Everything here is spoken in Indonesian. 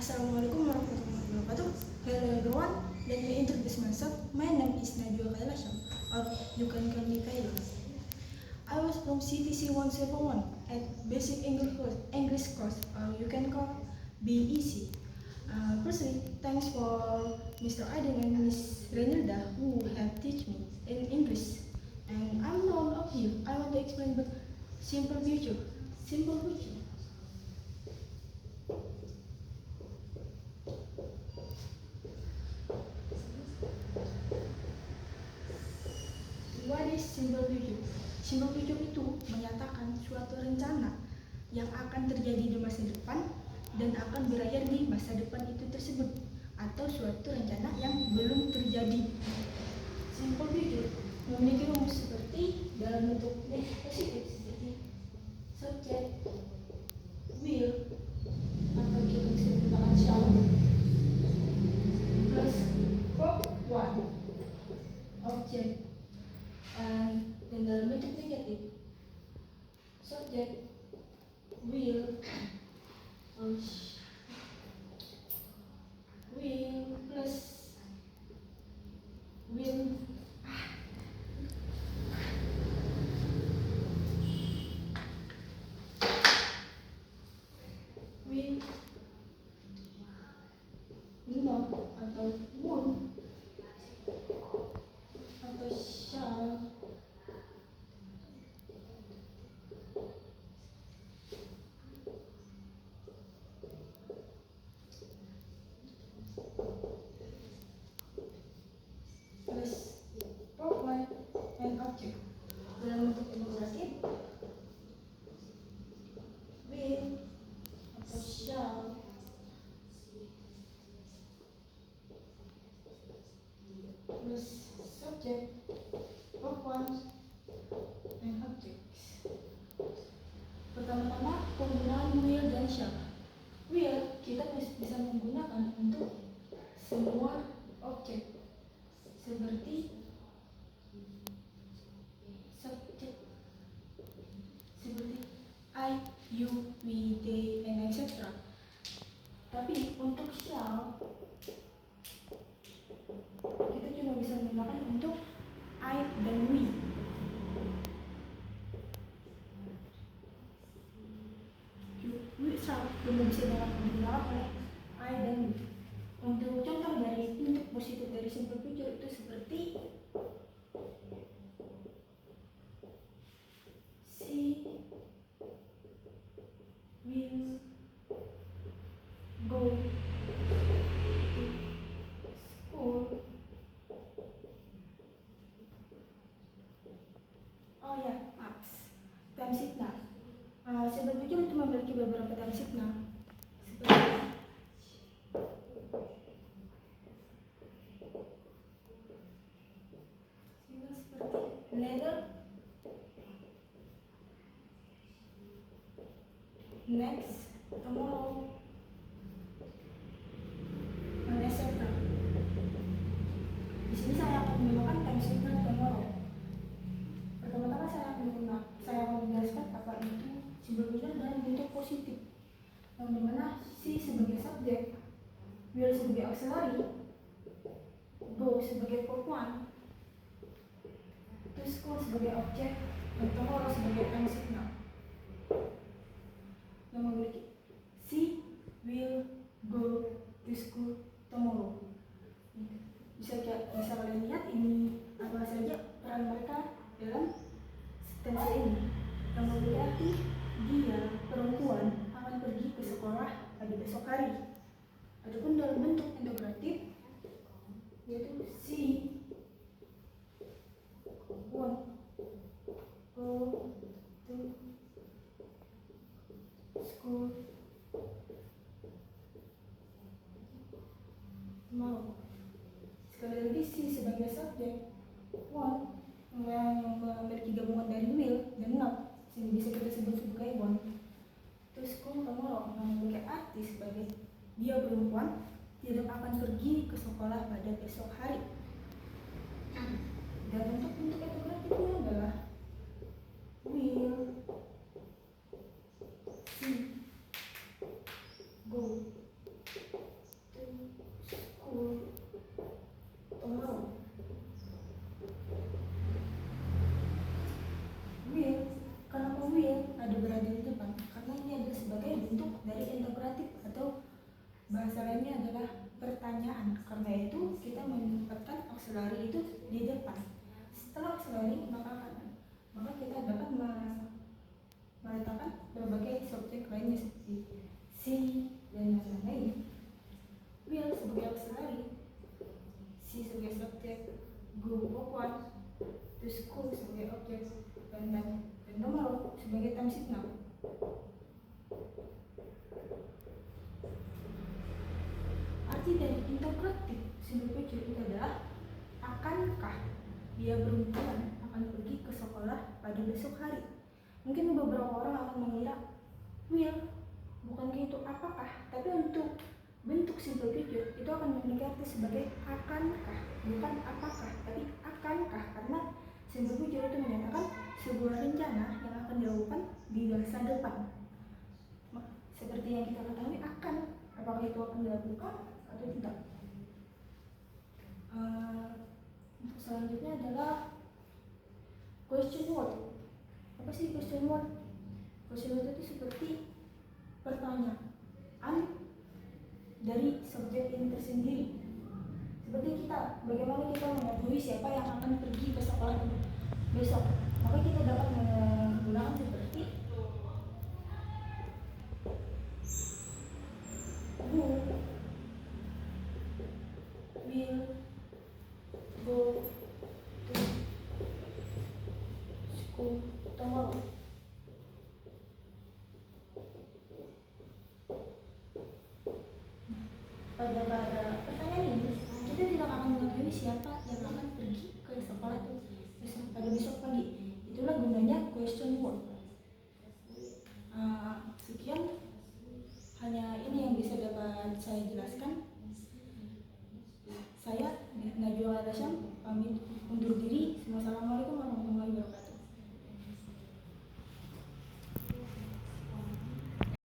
Assalamualaikum warahmatullahi wabarakatuh. Hello everyone, let me introduce myself. My name is Najwa Kailasam, or you can call me Kailas. I was from CTC 171 at Basic English course, or you can call BEC. Firstly, thanks for Mr. Aiden and Miss Renilda who have teach me in English. And I'm not of you. I want to explain about simple future. Simple future. What is simple future? Simple future itu menyatakan suatu rencana yang akan terjadi di masa depan dan akan berakhir di masa depan itu tersebut, atau suatu rencana yang belum terjadi. Simple future memiliki rumus seperti dalam bentuk positif seperti subject, will, atau kita bisa menggunakan shall, plus verb one, object, dan dalam bentuk negatif subject, will plus will not atau won't atau shall plus program and object dalam bentuk indikatif will atau shall plus subject program and object. Pertama-tama penggunaan will dan shall. Will kita bisa menggunakan untuk semua objek seperti subjek seperti I, you, we, they, and etc. Tapi untuk shall kita cuma bisa menggunakan untuk I dan we. We shall belum bisa digunakan oleh I dan we. Untuk contoh dari bentuk positif dari simple future itu seperti she will go to school. Oh ya, time signal. Simple future itu memiliki beberapa time signal seperti later, next, tomorrow, and etc. Di sini saya akan menggunakan time signal tomorrow. Pertama-tama saya akan menjelaskan apa itu simple future dalam bentuk positif, yang dimana she sebagai subjek, will sebagai auxiliary, go sebagai verb one, to school sebagai objek, dan tomorrow sebagai time signal yang memiliki she will go to school tomorrow. Bisa kalian lihat ini apa saja peran mereka dalam sentensi ini, yang berarti dia perempuan akan pergi ke sekolah pada besok hari. Adapun dalam bentuk integratif yaitu she won't go to school tomorrow. Sekali lagi she sebagai subjek, won't yang memiliki gabungan dari will dan not, sehingga bisa kita sebut sebagai won't. To school tomorrow yang memiliki arti sebagai dia perempuan tidak akan pergi ke sekolah pada besok hari. Dan untuk bentuk integratifnya adalah will, she, go Bahasa lainnya adalah pertanyaan. Karena itu kita menempatkan auxiliary itu di depan. Setelah auxiliary maka kita dapat meletakkan berbagai subjek lainnya seperti see dan lain-lain. Will sebagai auxiliary, see sebagai subjek, go walk to school sebagai objek, dan tomorrow sebagai time signal. Arti dari interrogatif simple future itu adalah akankah dia berhubungan akan pergi ke sekolah pada besok hari. Mungkin beberapa orang akan mengira will bukankah itu apakah, tapi untuk bentuk simple future itu akan memiliki arti sebagai akankah, bukan apakah, tapi akankah, karena simple future itu menyatakan sebuah rencana yang akan dilakukan di masa depan. Seperti yang kita ketahui akan, apakah itu akan dilakukan atau tidak. Untuk selanjutnya adalah question word. Apa sih question word? Question word itu seperti pertanyaan dari subjek ini tersendiri. Seperti kita, bagaimana kita mengetahui siapa yang akan pergi ke sekolah besok? Maka kita dapat menggunakan seperti who will go to school tomorrow. Pada pertanyaan ini kita tidak akan mengetahui siapa yang akan pergi ke sekolah itu pada besok pagi. Itulah gunanya question word. Sekian, hanya ini yang bisa dapat saya jelaskan. Saya Najwa Rasyam pamit.